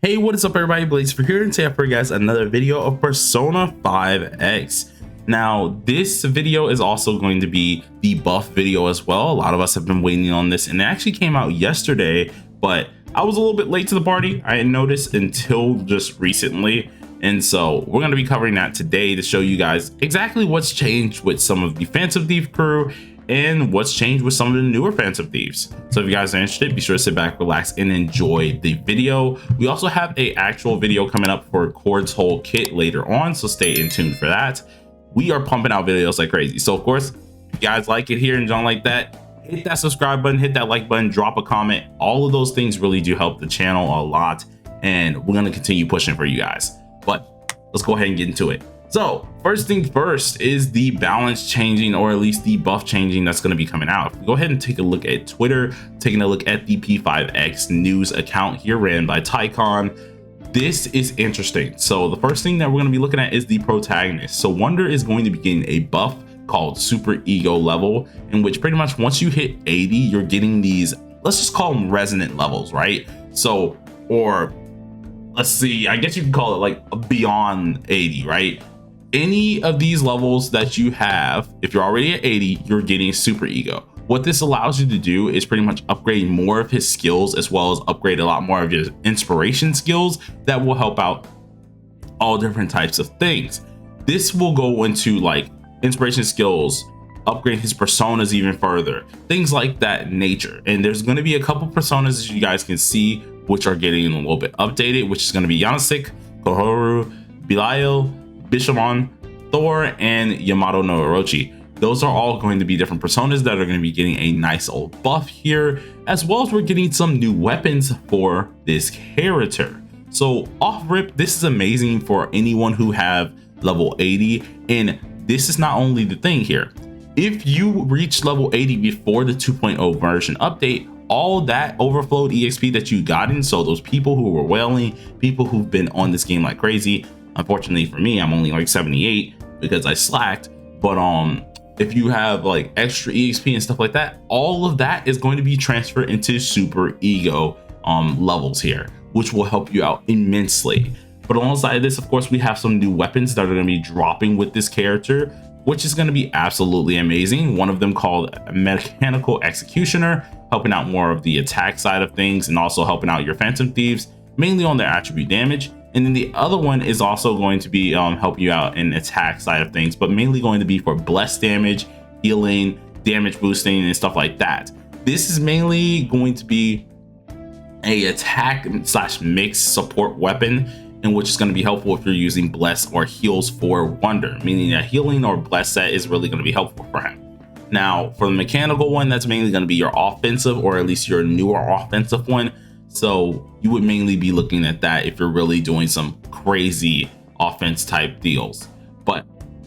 Hey, what is up everybody, Blaze for here, and today I bring you guys another video of Persona 5X. Now this video is also going to be the buff video as well. A lot of us have been waiting on this, and it actually came out yesterday, but I was a little bit late to the party. I didn't notice until just recently, and so we're going to be covering that today to show you guys exactly what's changed with some of the Phantom Thief crew and what's changed with some of the newer Phantom Thieves. So if you guys are interested, be sure to sit back, relax, and enjoy the video. We also have a actual video coming up for Cord's whole kit later on, so stay in tune for that. We are pumping out videos like crazy. So of course, if you guys like it here and don't like that, hit that subscribe button, hit that like button, drop a comment. All of those things really do help the channel a lot, and we're going to continue pushing for you guys. But let's go ahead and get into it. So first thing first is the balance changing, or at least the buff changing that's going to be coming out. If we go ahead and take a look at Twitter, taking a look at the P5X news account here ran by Tycon. This is interesting. So the first thing that we're going to be looking at is the protagonist. So Wonder is going to be getting a buff called Super Ego level, in which pretty much once you hit 80, you're getting these, let's just call them resonant levels, right? So, or let's see, I guess you can call it like beyond 80, right? Any of these levels that you have, if you're already at 80, you're getting Super Ego. What this allows you to do is pretty much upgrade more of his skills, as well as upgrade a lot more of his inspiration skills that will help out all different types of things. This will go into like inspiration skills, upgrade his personas even further, things like that nature. And there's going to be a couple personas, as you guys can see, which are getting a little bit updated, which is going to be Yanasik, Koharu, Belial, Bishamon, Thor, and Yamato no Orochi. Those are all going to be different personas that are going to be getting a nice old buff here, as well as we're getting some new weapons for this character. So off rip, this is amazing for anyone who have level 80. And this is not only the thing here. If you reach level 80 before the 2.0 version update, all that overflowed EXP that you gotten, so those people who were wailing, people who've been on this game like crazy, unfortunately for me, I'm only like 78 because I slacked. But if you have like extra EXP and stuff like that, all of that is going to be transferred into Super Ego levels here, which will help you out immensely. But alongside this, of course, we have some new weapons that are going to be dropping with this character, which is going to be absolutely amazing. One of them called Mechanical Executioner, helping out more of the attack side of things and also helping out your Phantom Thieves, mainly on their attribute damage. And then the other one is also going to be help you out in attack side of things, but mainly going to be for bless damage, healing, damage boosting, and stuff like that. This is mainly going to be a attack slash mix support weapon, in which is going to be helpful if you're using bless or heals for Wonder, meaning that healing or bless set is really going to be helpful for him. Now for the mechanical one, that's mainly going to be your offensive, or at least your newer offensive one. So you would mainly be looking at that if you're really doing some crazy offense type deals. But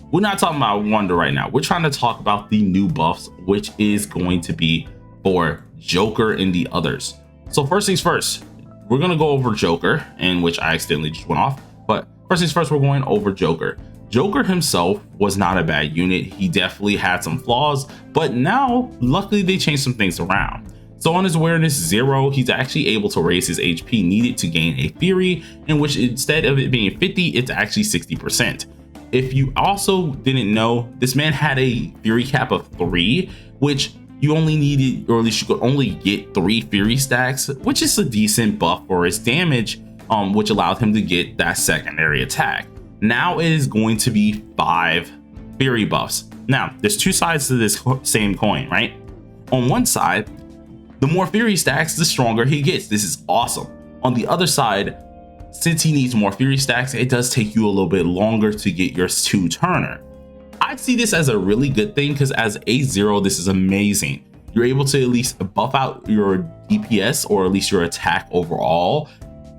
we're not talking about Wonder right now. We're trying to talk about the new buffs, which is going to be for Joker and the others. So first things first, we're going to go over Joker, in which I accidentally just went off. But first things first, we're going over Joker. Joker himself was not a bad unit. He definitely had some flaws, but now luckily they changed some things around. So on his awareness 0, he's actually able to raise his HP needed to gain a Fury, in which instead of it being 50, it's actually 60%. If you also didn't know, this man had a Fury cap of 3, which you only needed, or at least you could only get 3 Fury stacks, which is a decent buff for his damage, which allowed him to get that secondary attack. Now it is going to be 5 Fury buffs. Now there's two sides to this same coin, right? On one side, the more Fury stacks, the stronger he gets. This is awesome. On the other side, since he needs more Fury stacks, it does take you a little bit longer to get your 2-turner. I see this as a really good thing, because as A0, this is amazing. You're able to at least buff out your DPS, or at least your attack overall,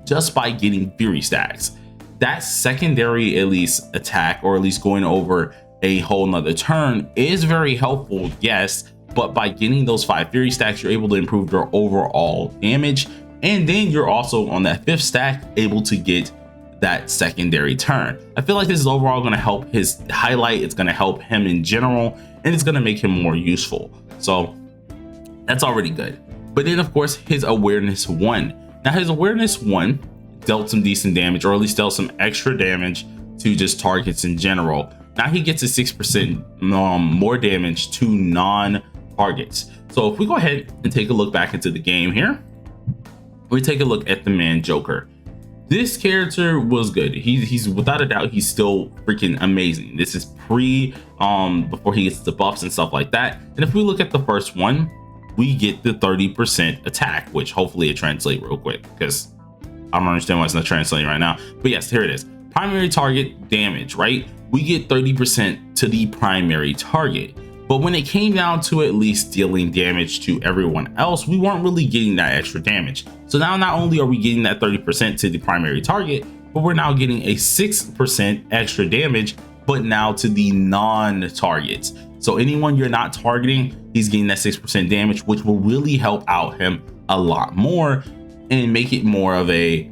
just by getting Fury stacks. That secondary at least attack, or at least going over a whole nother turn, is very helpful, yes. But by getting those 5 Fury stacks, you're able to improve your overall damage. And then you're also on that 5th stack able to get that secondary turn. I feel like this is overall going to help his highlight. It's going to help him in general, and it's going to make him more useful. So that's already good. But then of course his awareness 1. Now his awareness 1 dealt some decent damage, or at least dealt some extra damage to just targets in general. Now he gets a 6% more damage to non-targets. So if we go ahead and take a look back into the game here, we take a look at the man Joker. This character was good. He's without a doubt, he's still freaking amazing. This is before he gets the buffs and stuff like that. And if we look at the first one, we get the 30% attack, which hopefully it translates real quick, because I don't understand why it's not translating right now. But yes, here it is. Primary target damage, right? We get 30% to the primary target. But when it came down to at least dealing damage to everyone else, we weren't really getting that extra damage. So now not only are we getting that 30% to the primary target, but we're now getting a 6% extra damage, but now to the non-targets. So anyone you're not targeting, he's getting that 6% damage, which will really help out him a lot more and make it more of a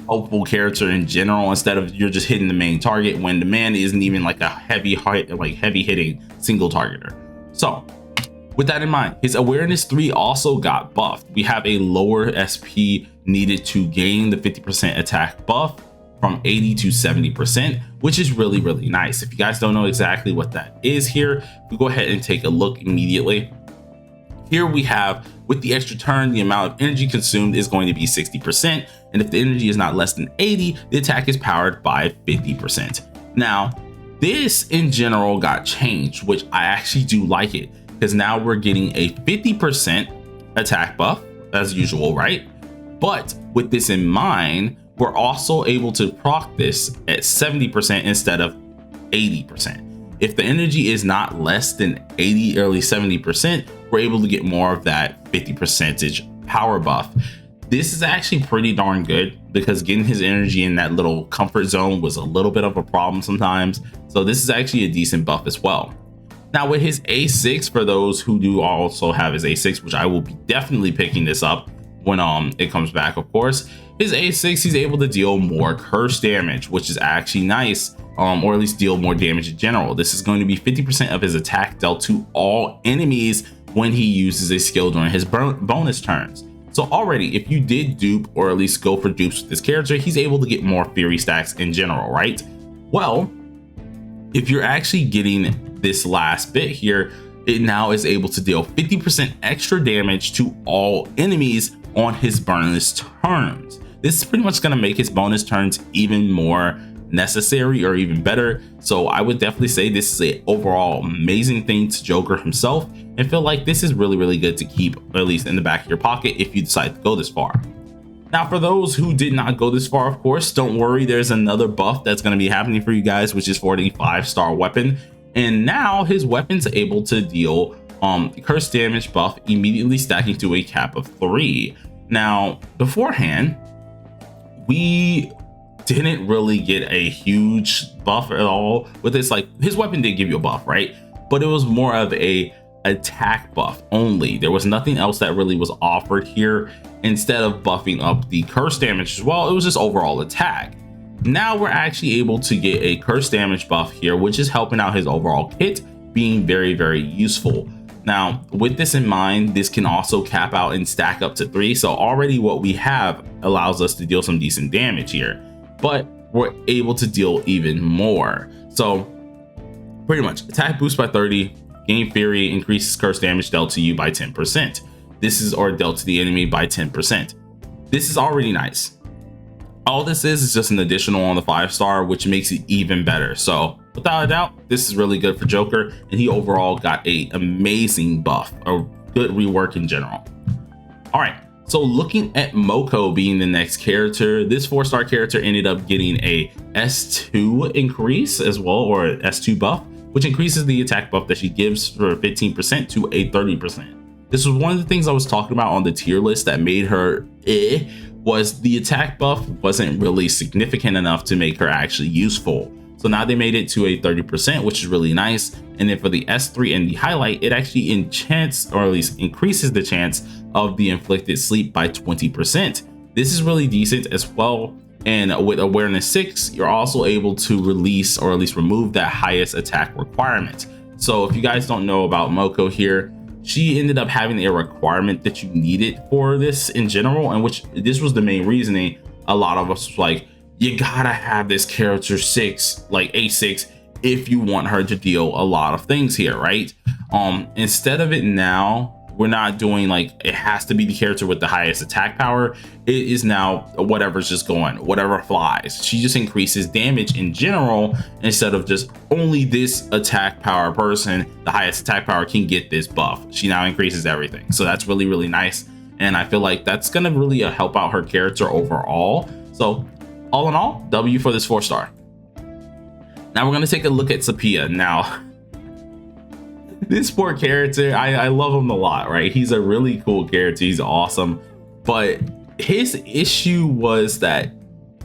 hopeful character in general, instead of you're just hitting the main target when the man isn't even like a heavy hitting single targeter. So with that in mind, his awareness 3 also got buffed. We have a lower SP needed to gain the 50% attack buff from 80 to 70%, which is really, really nice. If you guys don't know exactly what that is here, we go ahead and take a look immediately. Here we have, with the extra turn, the amount of energy consumed is going to be 60%. And if the energy is not less than 80, the attack is powered by 50%. Now, this in general got changed, which I actually do like it, because now we're getting a 50% attack buff as usual, right? But with this in mind, we're also able to proc this at 70% instead of 80%. If the energy is not less than 80 or at least 70%, we're able to get more of that 50% power buff. This is actually pretty darn good, because getting his energy in that little comfort zone was a little bit of a problem sometimes. So this is actually a decent buff as well. Now with his A6, for those who do also have his A6, which I will be definitely picking this up when it comes back, of course, his A6, he's able to deal more curse damage, which is actually nice. Or at least deal more damage in general. This is going to be 50% of his attack dealt to all enemies when he uses a skill during his bonus turns. So already, if you did dupe or at least go for dupes with this character, he's able to get more fury stacks in general, right? Well, if you're actually getting this last bit here, it now is able to deal 50% extra damage to all enemies on his bonus turns. This is pretty much going to make his bonus turns even more necessary or even better. So I would definitely say this is a overall amazing thing to Joker himself, and feel like this is really, really good to keep at least in the back of your pocket if you decide to go this far. Now for those who did not go this far, of course, don't worry, there's another buff that's going to be happening for you guys, which is for the 5-star weapon. And now his weapon's able to deal curse damage buff, immediately stacking to a cap of 3. Now beforehand, we didn't really get a huge buff at all with this. Like, his weapon did give you a buff, right? But it was more of a attack buff only. There was nothing else that really was offered here. Instead of buffing up the curse damage as well, it was just overall attack. Now we're actually able to get a curse damage buff here, which is helping out his overall kit, being very, very useful. Now with this in mind, this can also cap out and stack up to 3. So already what we have allows us to deal some decent damage here, but we're able to deal even more. So pretty much attack boost by 30, gain fury, increases curse damage dealt to you by 10%. This is, or dealt to the enemy by 10%. This is already nice. All this is just an additional on the 5-star, which makes it even better. So without a doubt, this is really good for Joker, and he overall got a amazing buff, a good rework in general. All right. So looking at Moko being the next character, this 4-star character ended up getting a S2 increase as well, or an S2 buff, which increases the attack buff that she gives for 15% to a 30%. This was one of the things I was talking about on the tier list that made her was the attack buff wasn't really significant enough to make her actually useful. So now they made it to a 30%, which is really nice. And then for the S3 and the highlight, it actually enchants, or at least increases the chance of the inflicted sleep by 20%. This is really decent as well. And with awareness 6, you're also able to release, or at least remove, that highest attack requirement. So if you guys don't know about Moko here, she ended up having a requirement that you needed for this in general, and which this was the main reasoning a lot of us was like, you gotta have this character 6, like A6, if you want her to deal a lot of things here, right? Instead of it now, we're not doing like it has to be the character with the highest attack power. It is now whatever's just going, whatever flies. She just increases damage in general instead of just only this attack power person, the highest attack power can get this buff. She now increases everything. So that's really, really nice. And I feel like that's gonna really help out her character overall. So all in all, W for this 4-star. Now we're gonna take a look at Sepia. Now, this poor character, I love him a lot, right? He's a really cool character. He's awesome. But his issue was that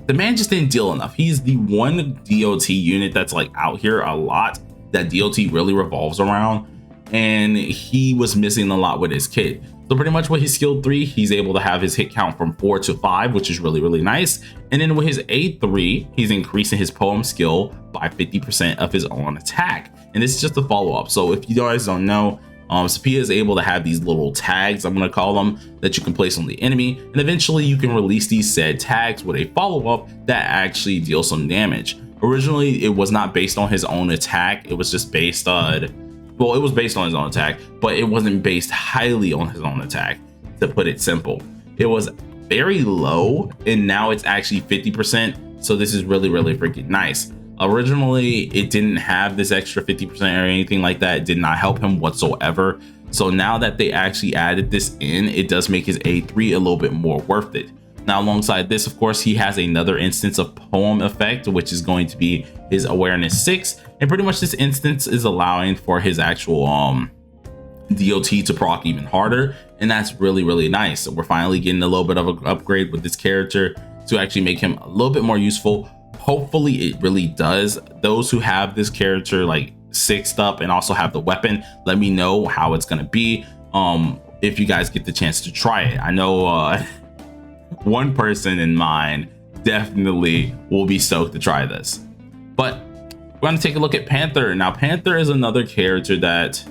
the man just didn't deal enough. He's the one DOT unit that's like out here a lot that DOT really revolves around. And he was missing a lot with his kit. So pretty much with his skill 3, he's able to have his hit count from 4 to 5, which is really, really nice. And then with his A3, he's increasing his poem skill by 50% of his own attack. And this is just a follow-up. So if you guys don't know, Sepia is able to have these little tags, I'm going to call them, that you can place on the enemy. And eventually you can release these said tags with a follow-up that actually deals some damage. Originally, it was not based on his own attack. It was just based on, well, it was based on his own attack, but it wasn't based highly on his own attack, to put it simple. It was very low, and now it's actually 50%. So this is really, really freaking nice. Originally, it didn't have this extra 50% or anything like that. It did not help him whatsoever. So now that they actually added this in, it does make his A3 a little bit more worth it. Now, alongside this, of course, he has another instance of poem effect, which is going to be his awareness 6. And pretty much this instance is allowing for his actual DOT to proc even harder. And that's really, really nice. So we're finally getting a little bit of an upgrade with this character to actually make him a little bit more useful. Hopefully it really does. Those who have this character like 6'd up and also have the weapon, let me know how it's gonna be if you guys get the chance to try it. I know one person in mind definitely will be stoked to try this. But we're going to take a look at Panther. Now, Panther is another character that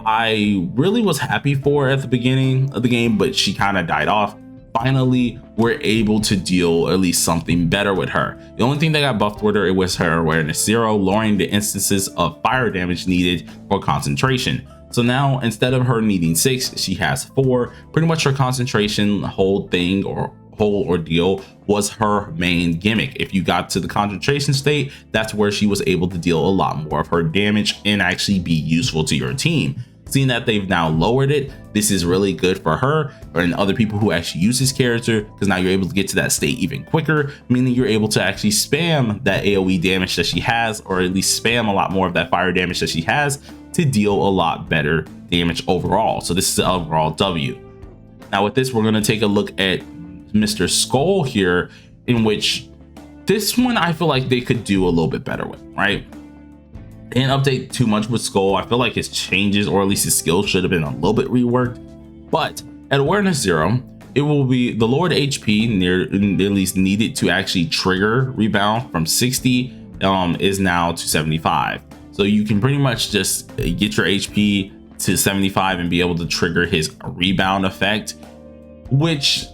I really was happy for at the beginning of the game, but she kind of died off. Finally, we're able to deal at least something better with her. The only thing that got buffed with her, it was her awareness 0, lowering the instances of fire damage needed for concentration. So now, instead of her needing 6, she has 4. Pretty much her concentration whole ordeal was her main gimmick. If you got to the concentration state, that's where she was able to deal a lot more of her damage and actually be useful to your team. Seeing that they've now lowered it, this is really good for her and other people who actually use this character, because now you're able to get to that state even quicker, meaning you're able to actually spam that AoE damage that she has, or at least spam a lot more of that fire damage that she has to deal a lot better damage overall. So this is the overall W. Now with this, we're going to take a look at Mr. Skull here, in which this one I feel like they could do a little bit better with, right? They didn't update too much with Skull. I feel like his changes, or at least his skills, should have been a little bit reworked. But at awareness 0, it will be the lowered HP near at least needed to actually trigger rebound from 60 is now to 75. So you can pretty much just get your HP to 75 and be able to trigger his rebound effect, which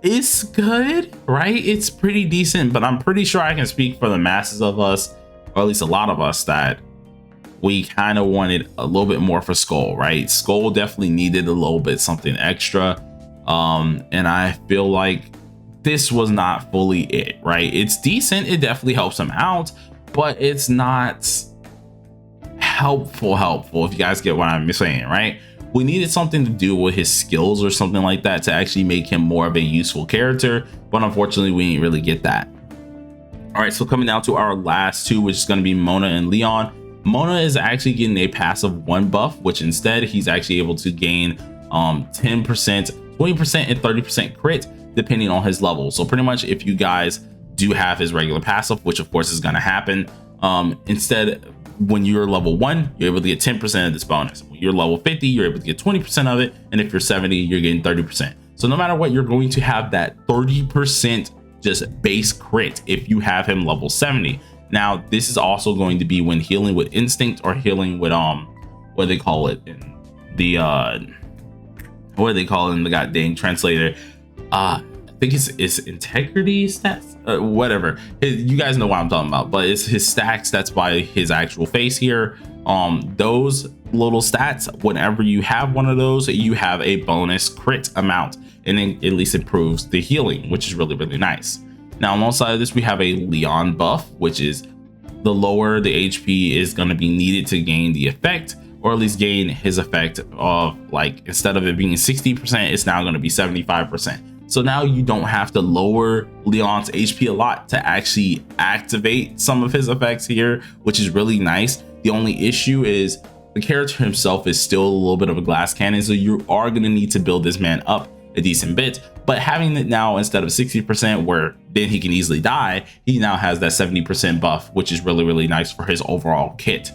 is good, right? It's pretty decent, but I'm pretty sure I can speak for the masses of us, or at least a lot of us, that we kind of wanted a little bit more for Skull, right? Skull definitely needed a little bit something extra. And I feel like this was not fully it, right? It's decent. It definitely helps him out, but it's not helpful, if you guys get what I'm saying, right? We needed something to do with his skills or something like that to actually make him more of a useful character, but unfortunately we didn't really get that. All right, so coming down to our last two, which is going to be Mona and Leon. Mona is actually getting a passive 1 buff, which instead he's actually able to gain 10%, 20% and 30% crit depending on his level. So pretty much if you guys do have his regular passive, which of course is going to happen, instead when you're level 1, you're able to get 10% of this bonus. When you're level 50, you're able to get 20% of it, and if you're 70, you're getting 30%. So no matter what, you're going to have that 30% just base crit if you have him level 70. Now this is also going to be when healing with instinct, or healing with what do they call it in the what do they call it in the goddamn translator, think it's integrity stats, whatever. You guys know what I'm talking about, but it's his stacks that's by his actual face here. Those little stats, whenever you have one of those, you have a bonus crit amount, and then at least improves the healing, which is really nice. Now alongside of this, we have a Leon buff, which is the lower the HP is going to be needed to gain the effect, or at least gain his effect of, like, instead of it being 60%, it's now going to be 75%. So now you don't have to lower Leon's HP a lot to actually activate some of his effects here, which is really nice. The only issue is the character himself is still a little bit of a glass cannon, so you are going to need to build this man up a decent bit. But having it now, instead of 60%, where then he can easily die, he now has that 70% buff, which is really nice for his overall kit.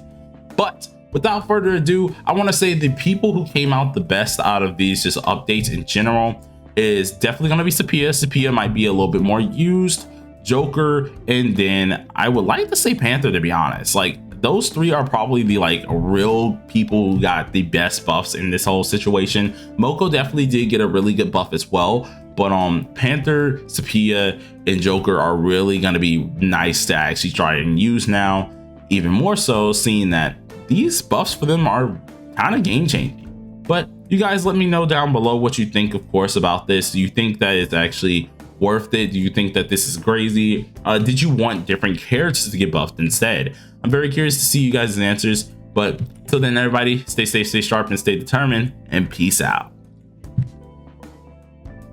But without further ado, I want to say the people who came out the best out of these just updates in general is definitely going to be Sepia. Sepia might be a little bit more used, Joker, and then I would like to say Panther, to be honest. Like, those three are probably the like real people who got the best buffs in this whole situation. Moko definitely did get a really good buff as well, but Panther, Sepia, and Joker are really going to be nice to actually try and use now, even more so seeing that these buffs for them are kind of game changing. But you guys let me know down below what you think, of course, about this. Do you think that it's actually worth it? Do you think that this is crazy? Did you want different characters to get buffed instead? I'm very curious to see you guys' answers. But till then, everybody, stay safe, stay sharp, and stay determined, and peace out.